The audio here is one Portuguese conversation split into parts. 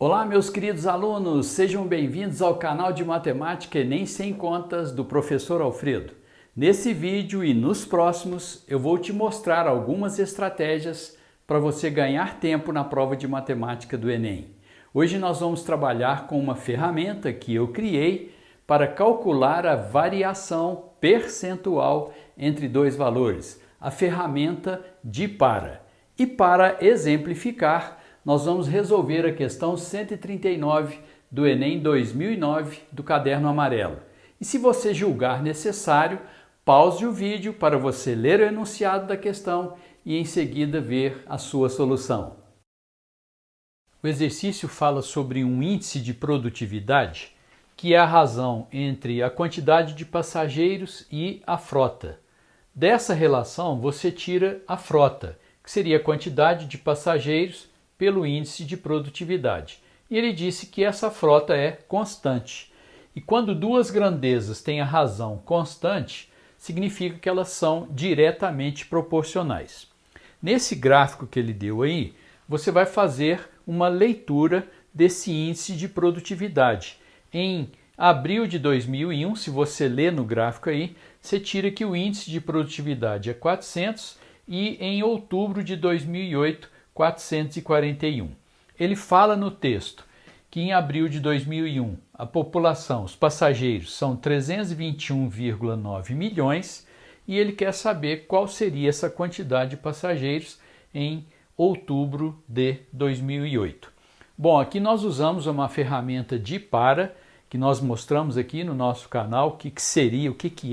Olá, meus queridos alunos, sejam bem-vindos ao canal de Matemática Enem Sem Contas do Professor Alfredo. Nesse vídeo e nos próximos, eu vou te mostrar algumas estratégias para você ganhar tempo na prova de matemática do Enem. Hoje nós vamos trabalhar com uma ferramenta que eu criei para calcular a variação percentual entre dois valores, a ferramenta de para. E para exemplificar, nós vamos resolver a questão 139 do Enem 2009 do caderno amarelo. E se você julgar necessário, pause o vídeo para você ler o enunciado da questão e em seguida ver a sua solução. O exercício fala sobre um índice de produtividade, que é a razão entre a quantidade de passageiros e a frota. Dessa relação, você tira a frota, que seria a quantidade de passageiros pelo índice de produtividade. E ele disse que essa frota é constante. E quando duas grandezas têm a razão constante, significa que elas são diretamente proporcionais. Nesse gráfico que ele deu aí, você vai fazer uma leitura desse índice de produtividade. Em abril de 2001, se você ler no gráfico aí, você tira que o índice de produtividade é 400 e em outubro de 2008, 441. Ele fala no texto que em abril de 2001 a população, os passageiros, são 321,9 milhões e ele quer saber qual seria essa quantidade de passageiros em outubro de 2008. Bom, aqui nós usamos uma ferramenta de para, que nós mostramos aqui no nosso canal o que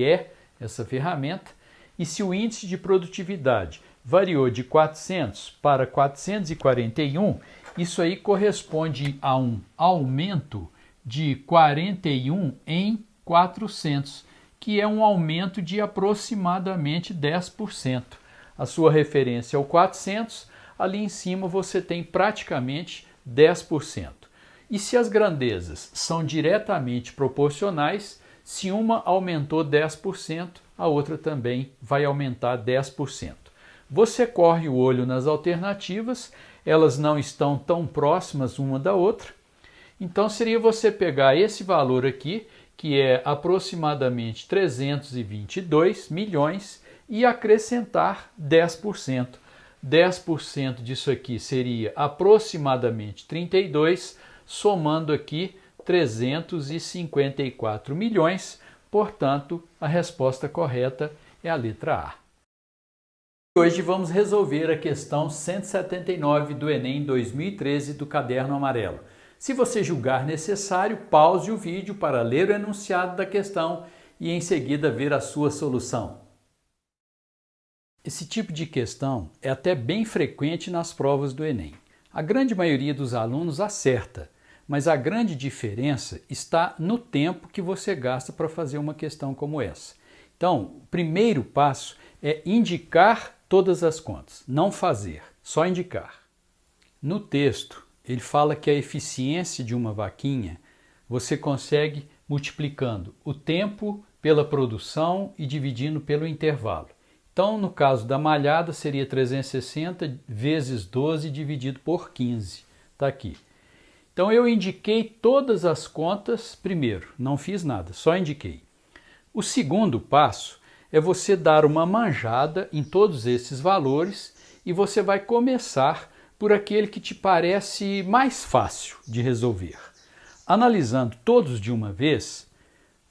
é essa ferramenta, e se o índice de produtividade variou de 400 para 441, isso aí corresponde a um aumento de 41 em 400, que é um aumento de aproximadamente 10%. A sua referência é o 400, ali em cima você tem praticamente 10%. E se as grandezas são diretamente proporcionais, se uma aumentou 10%, a outra também vai aumentar 10%. Você corre o olho nas alternativas, elas não estão tão próximas uma da outra. Então seria você pegar esse valor aqui, que é aproximadamente 322 milhões, e acrescentar 10%. 10% disso aqui seria aproximadamente 32, somando aqui 354 milhões. Portanto, a resposta correta é a letra A. Hoje vamos resolver a questão 179 do Enem 2013 do caderno amarelo. Se você julgar necessário, pause o vídeo para ler o enunciado da questão e em seguida ver a sua solução. Esse tipo de questão é até bem frequente nas provas do Enem. A grande maioria dos alunos acerta, mas a grande diferença está no tempo que você gasta para fazer uma questão como essa. Então, o primeiro passo é indicar todas as contas, não fazer, só indicar. No texto, ele fala que a eficiência de uma vaquinha você consegue multiplicando o tempo pela produção e dividindo pelo intervalo. Então, no caso da malhada, seria 360 vezes 12 dividido por 15. Está aqui. Então, eu indiquei todas as contas primeiro, não fiz nada, só indiquei. O segundo passo é você dar uma manjada em todos esses valores e você vai começar por aquele que te parece mais fácil de resolver. Analisando todos de uma vez,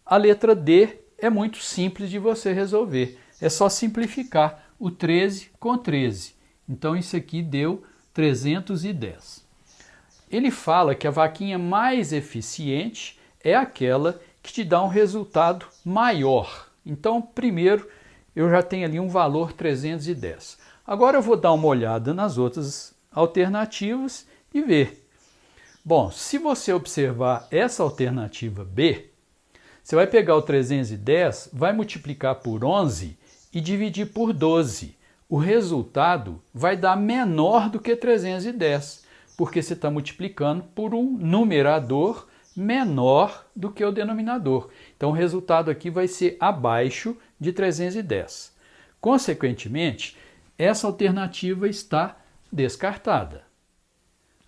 a letra D é muito simples de você resolver. É só simplificar o 13 com 13. Então isso aqui deu 310. Ele fala que a vaquinha mais eficiente é aquela que te dá um resultado maior. Então, primeiro, eu já tenho ali um valor 310. Agora eu vou dar uma olhada nas outras alternativas e ver. Bom, se você observar essa alternativa B, você vai pegar o 310, vai multiplicar por 11 e dividir por 12. O resultado vai dar menor do que 310, porque você está multiplicando por um numerador menor do que o denominador. Então o resultado aqui vai ser abaixo de 310. Consequentemente, essa alternativa está descartada.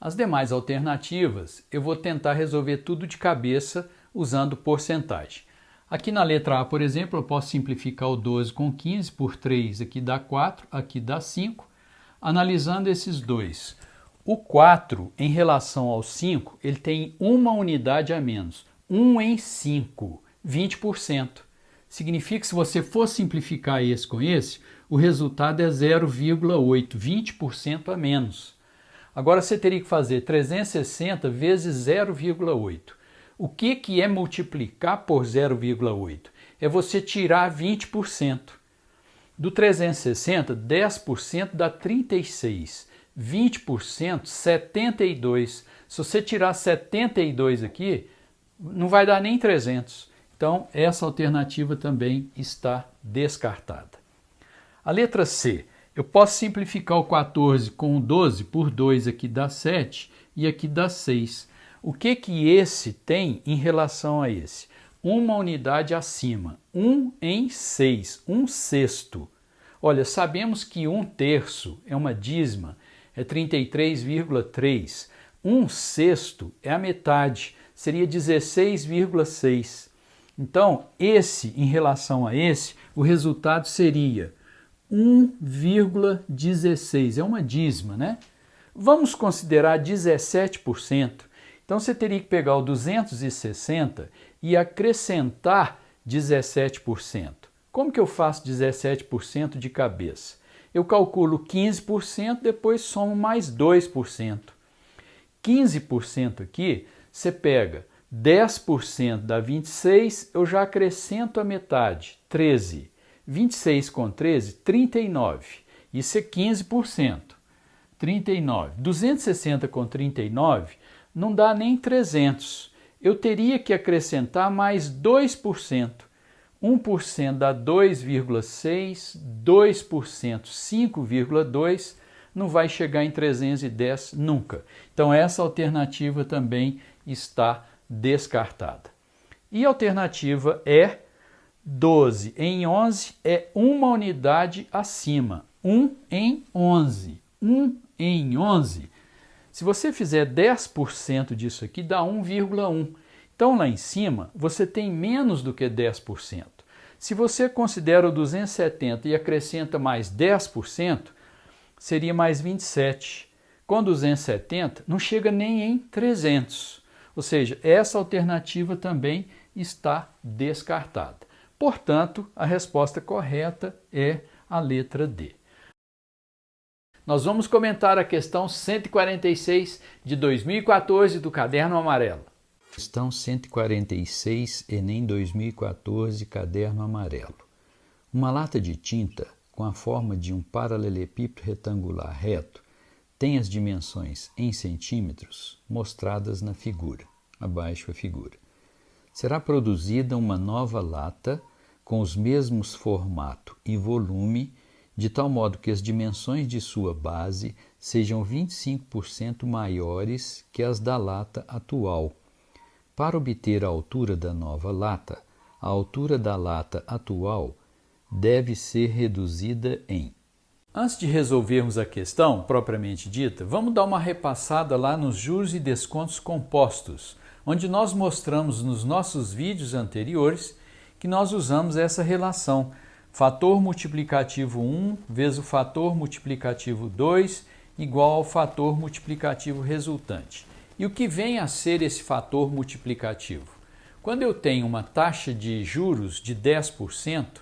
As demais alternativas eu vou tentar resolver tudo de cabeça usando porcentagem. Aqui na letra A, por exemplo, eu posso simplificar o 12 com 15 por 3, aqui dá 4, aqui dá 5. Analisando esses dois, o 4 em relação ao 5, ele tem uma unidade a menos, 1 em 5, 20%. Significa que se você for simplificar esse com esse, o resultado é 0,8, 20% a menos. Agora você teria que fazer 360 vezes 0,8. O que é multiplicar por 0,8? É você tirar 20%. Do 360, 10% dá 36. 20%, 72. Se você tirar 72 aqui, não vai dar nem 300. Então, essa alternativa também está descartada. A letra C. Eu posso simplificar o 14 com o 12 por 2, aqui dá 7 e aqui dá 6. O que esse tem em relação a esse? Uma unidade acima, 1 em 6, 1/6. Olha, sabemos que 1/3 é uma dízima, é 33,3. 1/6 é a metade, seria 16,6. Então, esse em relação a esse, o resultado seria 1,16, é uma dízima, né? Vamos considerar 17%. Então, você teria que pegar o 260 e acrescentar 17%. Como que eu faço 17% de cabeça? Eu calculo 15%, depois somo mais 2%. 15% aqui, você pega 10% dá 26, eu já acrescento a metade, 13. 26 com 13, 39. Isso é 15%. 39. 260 com 39 não dá nem 300. Eu teria que acrescentar mais 2%. 1% dá 2,6, 2%, 5,2, não vai chegar em 310 nunca. Então essa alternativa também está descartada. E a alternativa é 12 em 11 é uma unidade acima, 1 em 11. 1 em 11, se você fizer 10% disso aqui, dá 1,1. Então lá em cima, você tem menos do que 10%. Se você considera o 270 e acrescenta mais 10%, seria mais 27. Com 270, não chega nem em 300. Ou seja, essa alternativa também está descartada. Portanto, a resposta correta é a letra D. Nós vamos comentar a questão 146 de 2014 do Caderno Amarelo. Questão 146, Enem 2014, Caderno Amarelo. Uma lata de tinta com a forma de um paralelepípedo retangular reto tem as dimensões em centímetros mostradas na figura. Abaixo a figura. Será produzida uma nova lata com os mesmos formato e volume, de tal modo que as dimensões de sua base sejam 25% maiores que as da lata atual. Para obter a altura da nova lata, a altura da lata atual deve ser reduzida em... Antes de resolvermos a questão propriamente dita, vamos dar uma repassada lá nos juros e descontos compostos, onde nós mostramos nos nossos vídeos anteriores que nós usamos essa relação, fator multiplicativo 1 vezes o fator multiplicativo 2 igual ao fator multiplicativo resultante. E o que vem a ser esse fator multiplicativo? Quando eu tenho uma taxa de juros de 10%,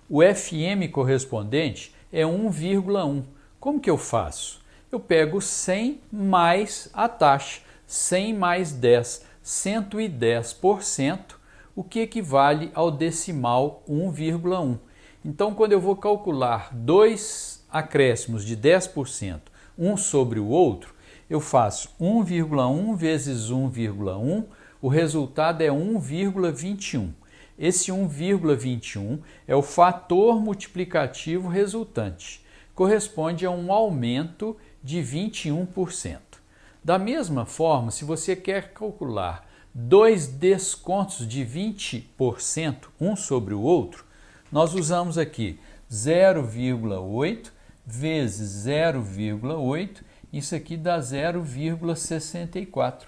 o FM correspondente é 1,1. Como que eu faço? Eu pego 100 mais a taxa, 100 mais 10, 110%, o que equivale ao decimal 1,1. Então, quando eu vou calcular dois acréscimos de 10%, um sobre o outro, eu faço 1,1 vezes 1,1, o resultado é 1,21. Esse 1,21 é o fator multiplicativo resultante, corresponde a um aumento de 21%. Da mesma forma, se você quer calcular dois descontos de 20%, um sobre o outro, nós usamos aqui 0,8 vezes 0,8 isso aqui dá 0,64.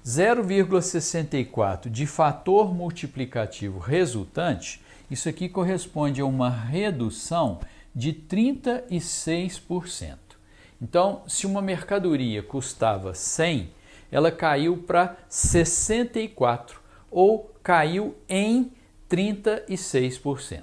0,64 de fator multiplicativo resultante, isso aqui corresponde a uma redução de 36%. Então, se uma mercadoria custava 100, ela caiu para 64, ou caiu em 36%.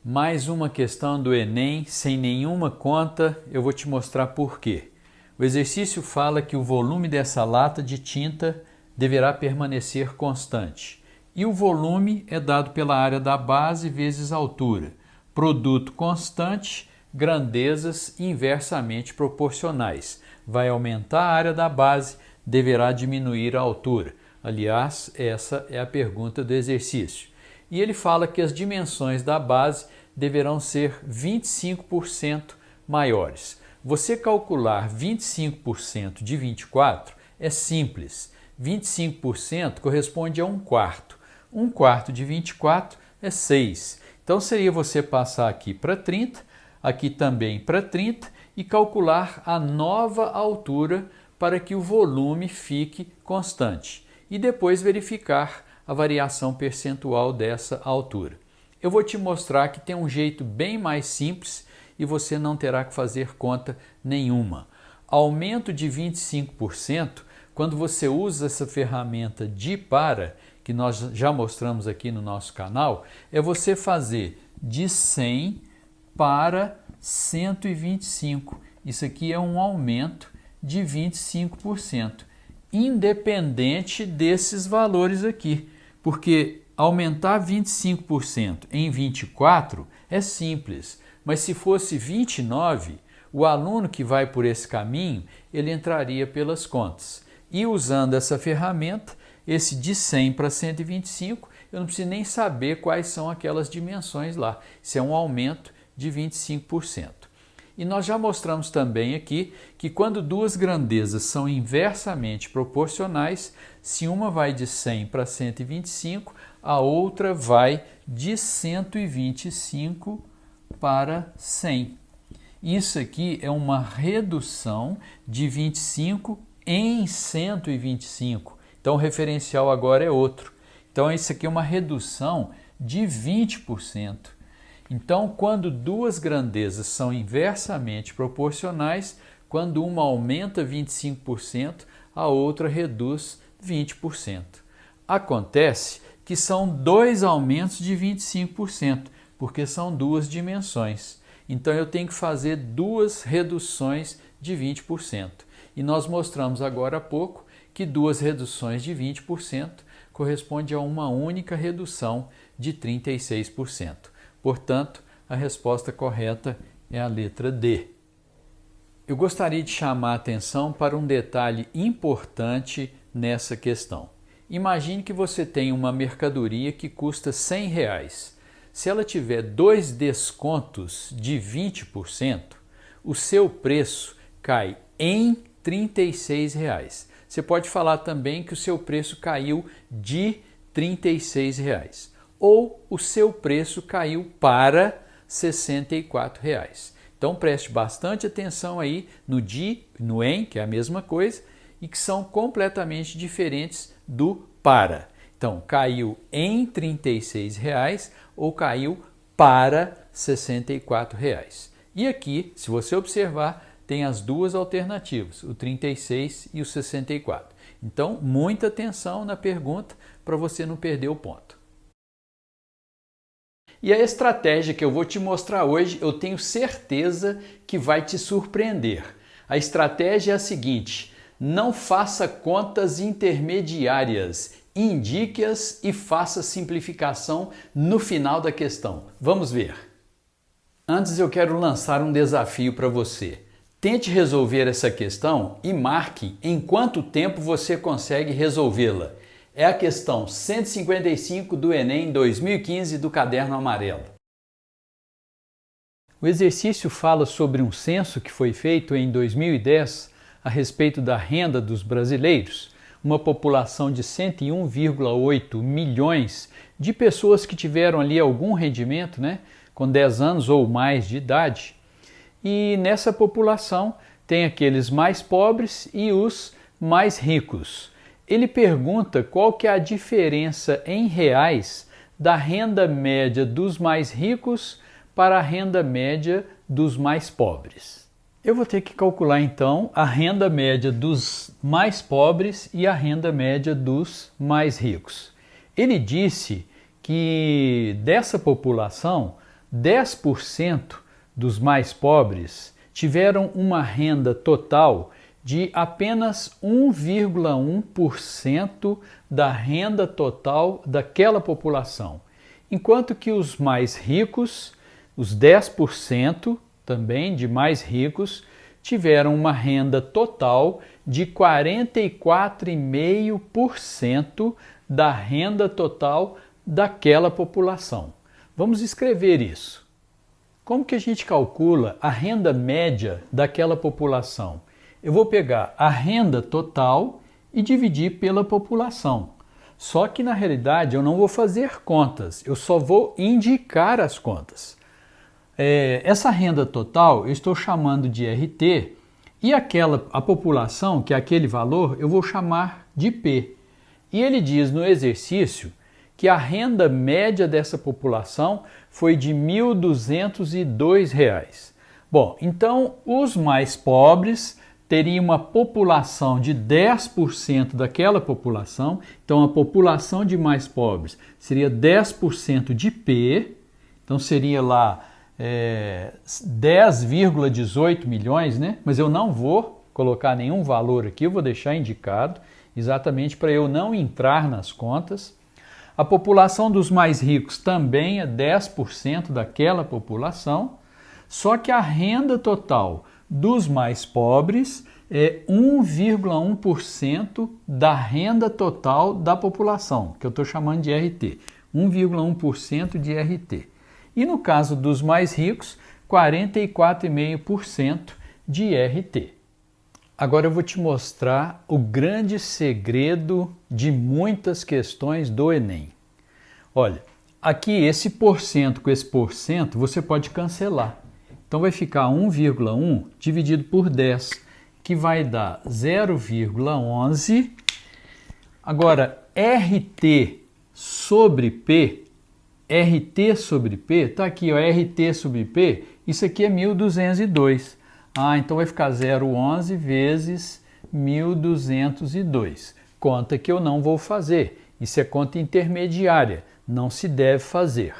Mais uma questão do Enem, sem nenhuma conta, eu vou te mostrar por quê. O exercício fala que o volume dessa lata de tinta deverá permanecer constante. E o volume é dado pela área da base vezes a altura. Produto constante, grandezas inversamente proporcionais. Vai aumentar a área da base, deverá diminuir a altura. Aliás, essa é a pergunta do exercício. E ele fala que as dimensões da base deverão ser 25% maiores. Você calcular 25% de 24 é simples. 25% corresponde a 1/4. 1/4 de 24 é 6. Então seria você passar aqui para 30, aqui também para 30 e calcular a nova altura para que o volume fique constante. E depois verificar a variação percentual dessa altura. Eu vou te mostrar que tem um jeito bem mais simples e você não terá que fazer conta nenhuma. Aumento de 25%, quando você usa essa ferramenta de para, que nós já mostramos aqui no nosso canal, é você fazer de 100 para 125. Isso aqui é um aumento de 25%, independente desses valores aqui, porque aumentar 25% em 24 é simples. Mas se fosse 29, o aluno que vai por esse caminho, ele entraria pelas contas. E usando essa ferramenta, esse de 100 para 125, eu não preciso nem saber quais são aquelas dimensões lá. Isso é um aumento de 25%. E nós já mostramos também aqui que quando duas grandezas são inversamente proporcionais, se uma vai de 100 para 125, a outra vai de 125 para 100. Isso aqui é uma redução de 25 em 125. Então o referencial agora é outro. Então isso aqui é uma redução de 20%. Então quando duas grandezas são inversamente proporcionais, quando uma aumenta 25%, a outra reduz 20%. Acontece que são dois aumentos de 25%. Porque são duas dimensões. Então eu tenho que fazer duas reduções de 20%. E nós mostramos agora há pouco que duas reduções de 20% corresponde a uma única redução de 36%. Portanto, a resposta correta é a letra D. Eu gostaria de chamar a atenção para um detalhe importante nessa questão. Imagine que você tem uma mercadoria que custa R$100. Se ela tiver dois descontos de 20%, o seu preço cai em R$36. Você pode falar também que o seu preço caiu de R$36 ou o seu preço caiu para R$64. Então preste bastante atenção aí no de, no em, que é a mesma coisa, e que são completamente diferentes do para. Então, caiu em R$36 ou caiu para R$64. E aqui, se você observar, tem as duas alternativas, o 36 e o 64. Então, muita atenção na pergunta para você não perder o ponto. E a estratégia que eu vou te mostrar hoje, eu tenho certeza que vai te surpreender. A estratégia é a seguinte: não faça contas intermediárias. Indique-as e faça simplificação no final da questão. Vamos ver. Antes eu quero lançar um desafio para você. Tente resolver essa questão e marque em quanto tempo você consegue resolvê-la. É a questão 155 do Enem 2015 do Caderno Amarelo. O exercício fala sobre um censo que foi feito em 2010 a respeito da renda dos brasileiros. Uma população de 101,8 milhões de pessoas que tiveram ali algum rendimento, com 10 anos ou mais de idade. E nessa população tem aqueles mais pobres e os mais ricos. Ele pergunta qual que é a diferença em reais da renda média dos mais ricos para a renda média dos mais pobres. Eu vou ter que calcular então a renda média dos mais pobres e a renda média dos mais ricos. Ele disse que dessa população, 10% dos mais pobres tiveram uma renda total de apenas 1,1% da renda total daquela população, enquanto que os mais ricos, os 10% também de mais ricos, tiveram uma renda total de 44,5% da renda total daquela população. Vamos escrever isso. Como que a gente calcula a renda média daquela população? Eu vou pegar a renda total e dividir pela população. Só que na realidade eu não vou fazer contas, eu só vou indicar as contas. Essa renda total eu estou chamando de RT e a população, que é aquele valor, eu vou chamar de P. E ele diz no exercício que a renda média dessa população foi de R$ 1.202. Bom, então os mais pobres teriam uma população de 10% daquela população, então a população de mais pobres seria 10% de P, então seria lá 10,18 milhões, né? Mas eu não vou colocar nenhum valor aqui, eu vou deixar indicado, exatamente para eu não entrar nas contas. A população dos mais ricos também é 10% daquela população, só que a renda total dos mais pobres é 1,1% da renda total da população, que eu estou chamando de RT, 1,1% de RT. E no caso dos mais ricos, 44,5% de RT. Agora eu vou te mostrar o grande segredo de muitas questões do Enem. Olha, aqui esse porcento com esse porcento você pode cancelar. Então vai ficar 1,1 dividido por 10, que vai dar 0,11. Agora, RT sobre P, está aqui, ó, RT sobre P, isso aqui é 1.202. Então vai ficar 0,11 vezes 1.202. Conta que eu não vou fazer, isso é conta intermediária, não se deve fazer.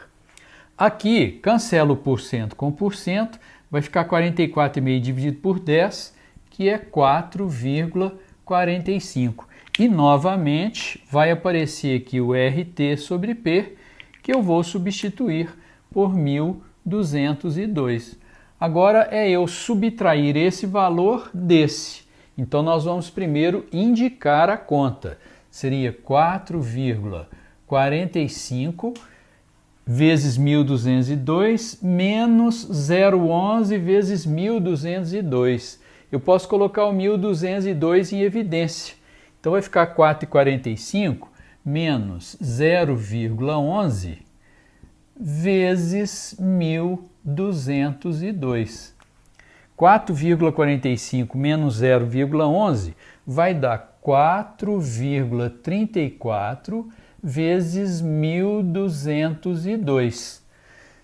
Aqui, cancela o porcento com porcento, vai ficar 44,5 dividido por 10, que é 4,45. E novamente vai aparecer aqui o RT sobre P, que eu vou substituir por 1.202. Agora é eu subtrair esse valor desse. Então nós vamos primeiro indicar a conta. Seria 4,45 vezes 1.202 menos 0,11 vezes 1.202. Eu posso colocar o 1.202 em evidência. Então vai ficar 4,45 menos 0,11 vezes 1.202. 4,45 menos 0,11 vai dar 4,34 vezes 1.202.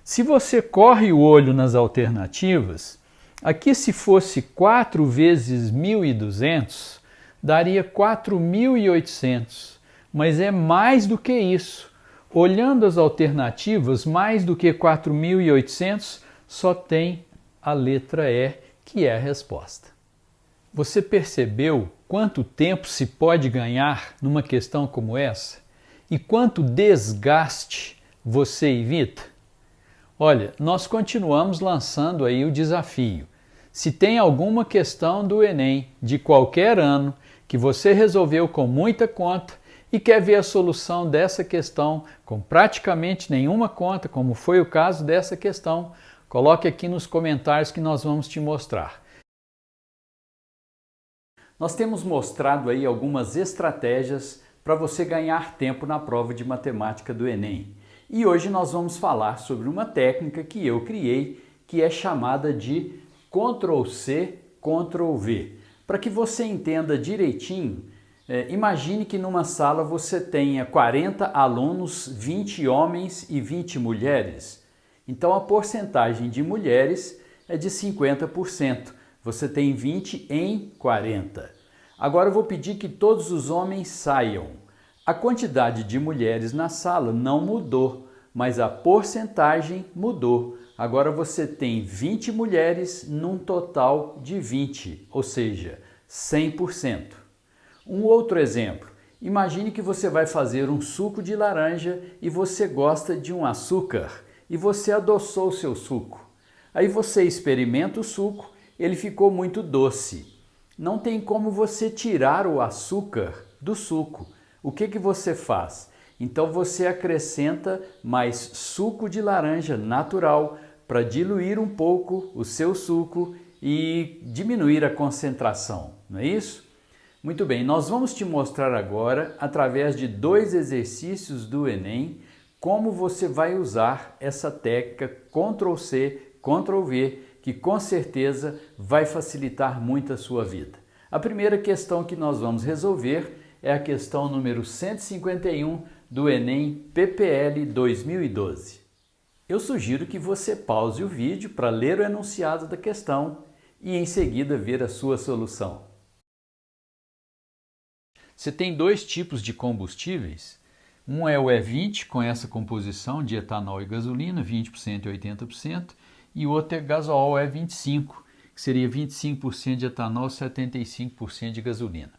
Se você corre o olho nas alternativas, aqui se fosse 4 vezes 1.200, daria 4.800, mas é mais do que isso. Olhando as alternativas, mais do que 4.800, só tem a letra E, que é a resposta. Você percebeu quanto tempo se pode ganhar numa questão como essa? E quanto desgaste você evita? Olha, nós continuamos lançando aí o desafio. Se tem alguma questão do Enem de qualquer ano que você resolveu com muita conta e quer ver a solução dessa questão com praticamente nenhuma conta, como foi o caso dessa questão, coloque aqui nos comentários que nós vamos te mostrar. Nós temos mostrado aí algumas estratégias para você ganhar tempo na prova de matemática do Enem. E hoje nós vamos falar sobre uma técnica que eu criei, que é chamada de Ctrl+C, Ctrl V. Para que você entenda direitinho, imagine que numa sala você tenha 40 alunos, 20 homens e 20 mulheres. Então a porcentagem de mulheres é de 50%. Você tem 20 em 40. Agora eu vou pedir que todos os homens saiam. A quantidade de mulheres na sala não mudou, mas a porcentagem mudou. Agora você tem 20 mulheres num total de 20, ou seja, 100%. Um outro exemplo. Imagine que você vai fazer um suco de laranja e você gosta de um açúcar e você adoçou o seu suco. Aí você experimenta o suco, ele ficou muito doce. Não tem como você tirar o açúcar do suco. O que você faz? Então você acrescenta mais suco de laranja natural para diluir um pouco o seu suco e diminuir a concentração, não é isso? Muito bem, nós vamos te mostrar agora, através de 2 exercícios do Enem, como você vai usar essa técnica Ctrl+C, Ctrl+V, que com certeza vai facilitar muito a sua vida. A primeira questão que nós vamos resolver é a questão número 151 do Enem PPL 2012. Eu sugiro que você pause o vídeo para ler o enunciado da questão e em seguida ver a sua solução. Você tem 2 tipos de combustíveis. Um é o E20 com essa composição de etanol e gasolina, 20% e 80%, e o outro é gasol E25, que seria 25% de etanol e 75% de gasolina.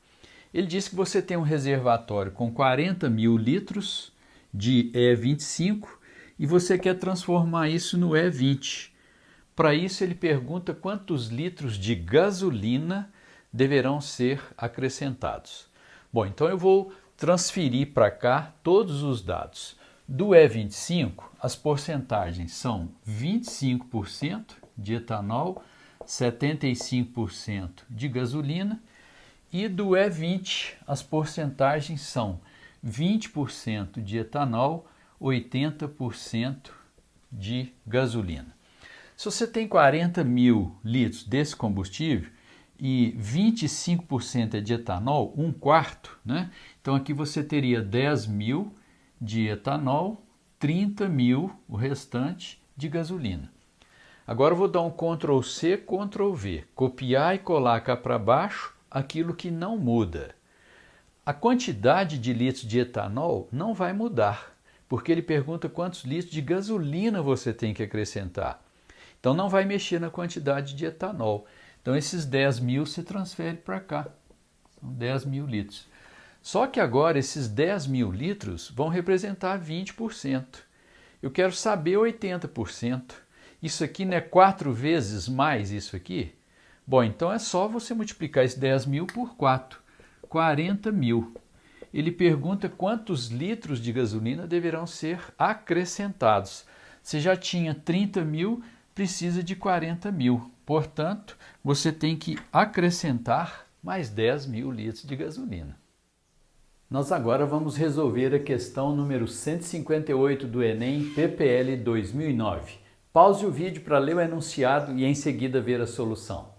Ele diz que você tem um reservatório com 40 mil litros de E25 e você quer transformar isso no E20. Para isso ele pergunta quantos litros de gasolina deverão ser acrescentados. Bom, então eu vou transferir para cá todos os dados. Do E25, as porcentagens são 25% de etanol, 75% de gasolina, e do E20, as porcentagens são 20% de etanol, 80% de gasolina. Se você tem 40 mil litros desse combustível e 25% é de etanol, 1/4, né? Então aqui você teria 10 mil de etanol, 30 mil, o restante, de gasolina. Agora eu vou dar um Ctrl+C, Ctrl+V, copiar e colar cá para baixo aquilo que não muda. A quantidade de litros de etanol não vai mudar, porque ele pergunta quantos litros de gasolina você tem que acrescentar. Então não vai mexer na quantidade de etanol. Então esses 10 mil se transfere para cá. São 10 mil litros. Só que agora esses 10 mil litros vão representar 20%. Eu quero saber 80%. Isso aqui não é 4 vezes mais isso aqui? Bom, então é só você multiplicar esse 10 mil por 4. 40 mil. Ele pergunta quantos litros de gasolina deverão ser acrescentados. Você já tinha 30 mil, precisa de 40 mil. Portanto, você tem que acrescentar mais 10 mil litros de gasolina. Nós agora vamos resolver a questão número 158 do Enem PPL 2009. Pause o vídeo para ler o enunciado e em seguida ver a solução.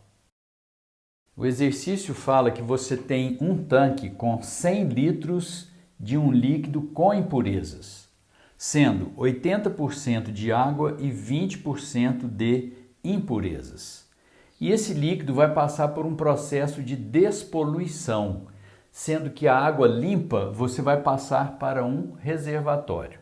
O exercício fala que você tem um tanque com 100 litros de um líquido com impurezas, sendo 80% de água e 20% de impurezas. E esse líquido vai passar por um processo de despoluição, sendo que a água limpa você vai passar para um reservatório.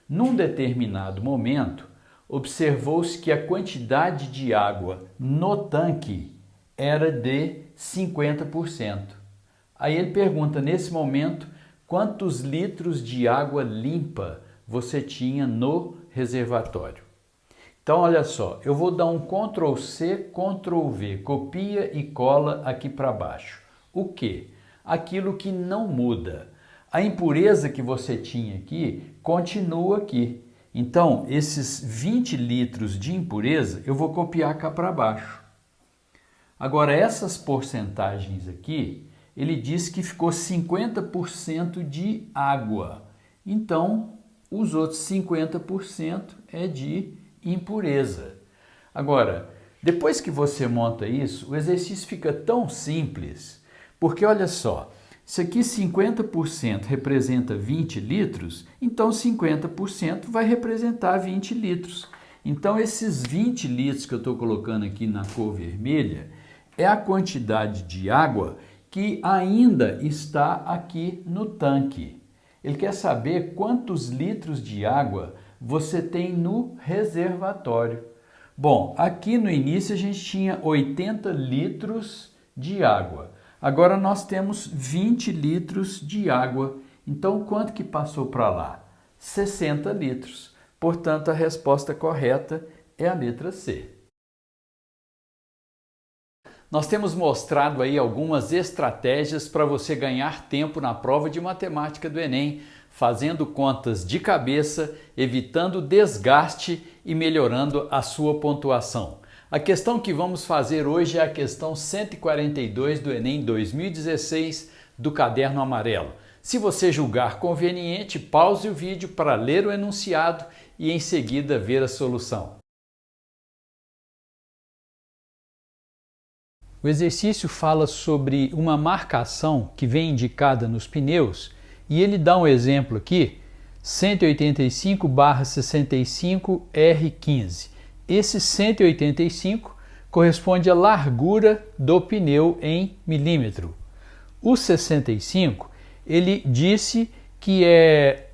Num determinado momento, observou-se que a quantidade de água no tanque era de 50%. Aí ele pergunta, nesse momento, quantos litros de água limpa você tinha no reservatório. Então, olha só, eu vou dar um Ctrl+C, Ctrl+V, copia e cola aqui para baixo. O quê? Aquilo que não muda. A impureza que você tinha aqui continua aqui. Então, esses 20 litros de impureza eu vou copiar cá para baixo. Agora, essas porcentagens aqui, ele diz que ficou 50% de água. Então, os outros 50% é de impureza. Agora, Depois que você monta isso, o exercício fica tão simples, porque olha só, isso aqui 50% representa 20 litros, então 50% vai representar 20 litros. Então esses 20 litros que eu estou colocando aqui na cor vermelha é a quantidade de água que ainda está aqui no tanque. Ele quer saber quantos litros de água você tem no reservatório. Bom, aqui no início a gente tinha 80 litros de água. Agora nós temos 20 litros de água. Então quanto que passou para lá? 60 litros. Portanto, a resposta correta é a letra C. Nós temos mostrado aí algumas estratégias para você ganhar tempo na prova de matemática do Enem, fazendo contas de cabeça, evitando desgaste e melhorando a sua pontuação. A questão que vamos fazer hoje é a questão 142 do Enem 2016 do caderno amarelo. Se você julgar conveniente, pause o vídeo para ler o enunciado e em seguida ver a solução. O exercício fala sobre uma marcação que vem indicada nos pneus e ele dá um exemplo aqui, 185/65R15. Esse 185 corresponde à largura do pneu em milímetro. O 65, ele disse que é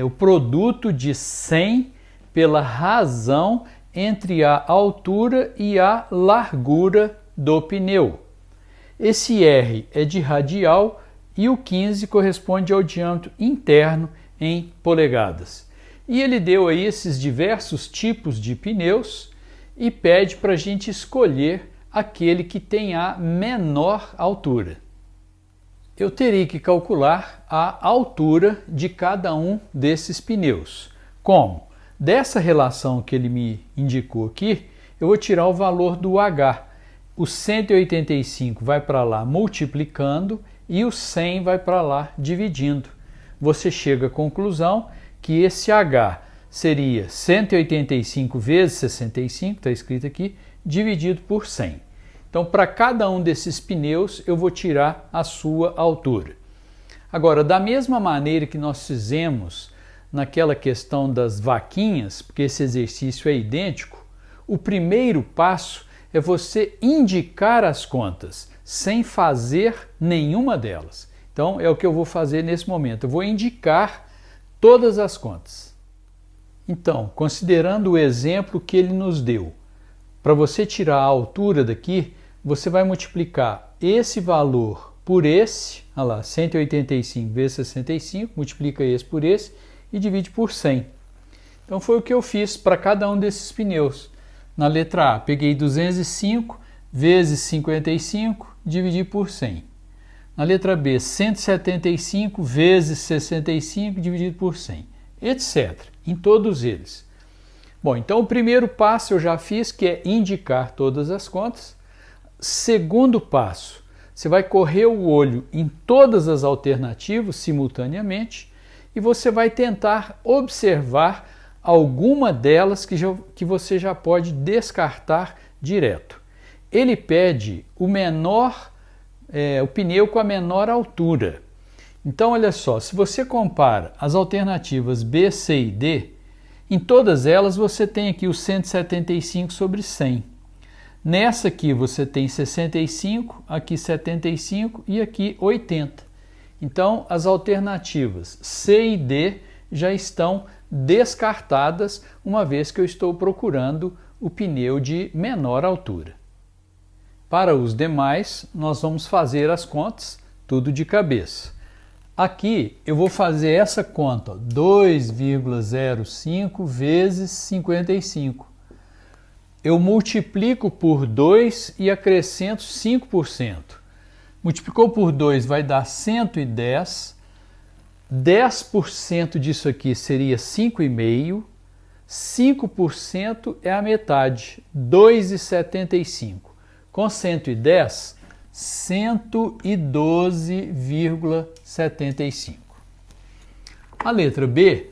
o produto de 100 pela razão entre a altura e a largura do pneu. Esse R é de radial e o 15 corresponde ao diâmetro interno em polegadas. E ele deu aí esses diversos tipos de pneus e pede para a gente escolher aquele que tem a menor altura. Eu teria que calcular a altura de cada um desses pneus. Como? Dessa relação que ele me indicou aqui, eu vou tirar o valor do H. O 185 vai para lá multiplicando e o 100 vai para lá dividindo. Você chega à conclusão que esse H seria 185 vezes 65, está escrito aqui, dividido por 100. Então, para cada um desses pneus, eu vou tirar a sua altura. Agora, da mesma maneira que nós fizemos naquela questão das vaquinhas, porque esse exercício é idêntico, o primeiro passo é você indicar as contas, sem fazer nenhuma delas. Então, é o que eu vou fazer nesse momento. Eu vou indicar todas as contas. Então, considerando o exemplo que ele nos deu, para você tirar a altura daqui, você vai multiplicar esse valor por esse, olha lá, 185 vezes 65, multiplica esse por esse e divide por 100. Então, foi o que eu fiz para cada um desses pneus. Na letra A, peguei 205 vezes 55, dividi por 100. Na letra B, 175 vezes 65, dividido por 100, etc. Em todos eles. Bom, então o primeiro passo eu já fiz, que é indicar todas as contas. Segundo passo, você vai correr o olho em todas as alternativas simultaneamente e você vai tentar observar alguma delas que você já pode descartar direto. Ele pede o pneu com a menor altura. Então, olha só, se você compara as alternativas B, C e D, em todas elas você tem aqui o 175 sobre 100. Nessa aqui você tem 65, aqui 75 e aqui 80. Então, as alternativas C e D já estão descartadas, uma vez que eu estou procurando o pneu de menor altura. Para os demais, nós vamos fazer as contas, tudo de cabeça. Aqui eu vou fazer essa conta, 2,05 vezes 55. Eu multiplico por 2 e acrescento 5%. Multiplicou por 2 vai dar 110. 10% disso aqui seria 5,5, 5% é a metade, 2,75. Com 110, 112,75. A letra B,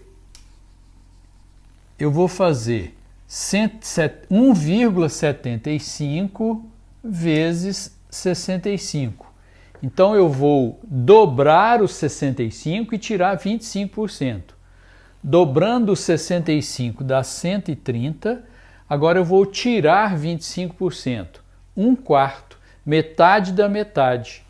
eu vou fazer 1,75 vezes 65. Então eu vou dobrar os 65 e tirar 25%. Dobrando os 65 dá 130, agora eu vou tirar 25%, 1/4, metade da metade.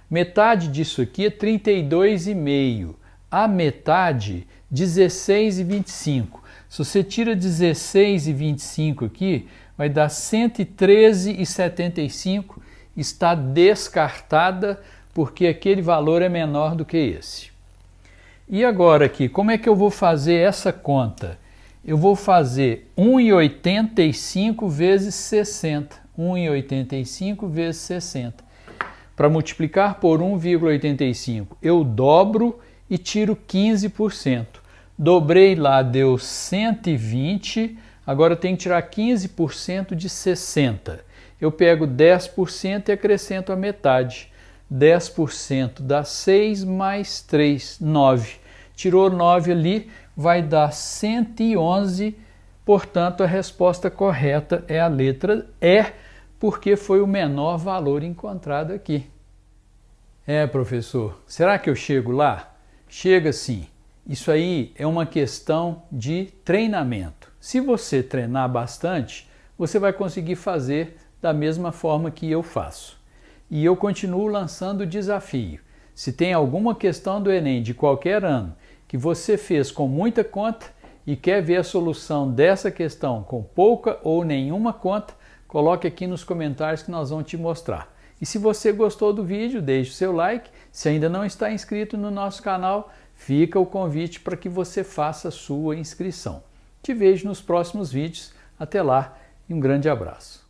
Metade disso aqui é 32,5, a metade 16,25. Se você tira 16,25 aqui, vai dar 113,75, está descartada porque aquele valor é menor do que esse. E agora aqui, como é que eu vou fazer essa conta? Eu vou fazer 1,85 vezes 60. 1,85 vezes 60. Para multiplicar por 1,85, eu dobro e tiro 15%. Dobrei lá, deu 120, agora eu tenho que tirar 15% de 60. Eu pego 10% e acrescento a metade. 10% dá 6 mais 3, 9. Tirou 9 ali, vai dar 111, portanto a resposta correta é a letra E, porque foi o menor valor encontrado aqui. Professor, será que eu chego lá? Chega sim. Isso aí é uma questão de treinamento. Se você treinar bastante, você vai conseguir fazer da mesma forma que eu faço. E eu continuo lançando o desafio. Se tem alguma questão do Enem de qualquer ano que você fez com muita conta e quer ver a solução dessa questão com pouca ou nenhuma conta, coloque aqui nos comentários que nós vamos te mostrar. E se você gostou do vídeo, deixe o seu like. Se ainda não está inscrito no nosso canal, fica o convite para que você faça a sua inscrição. Te vejo nos próximos vídeos. Até lá e um grande abraço.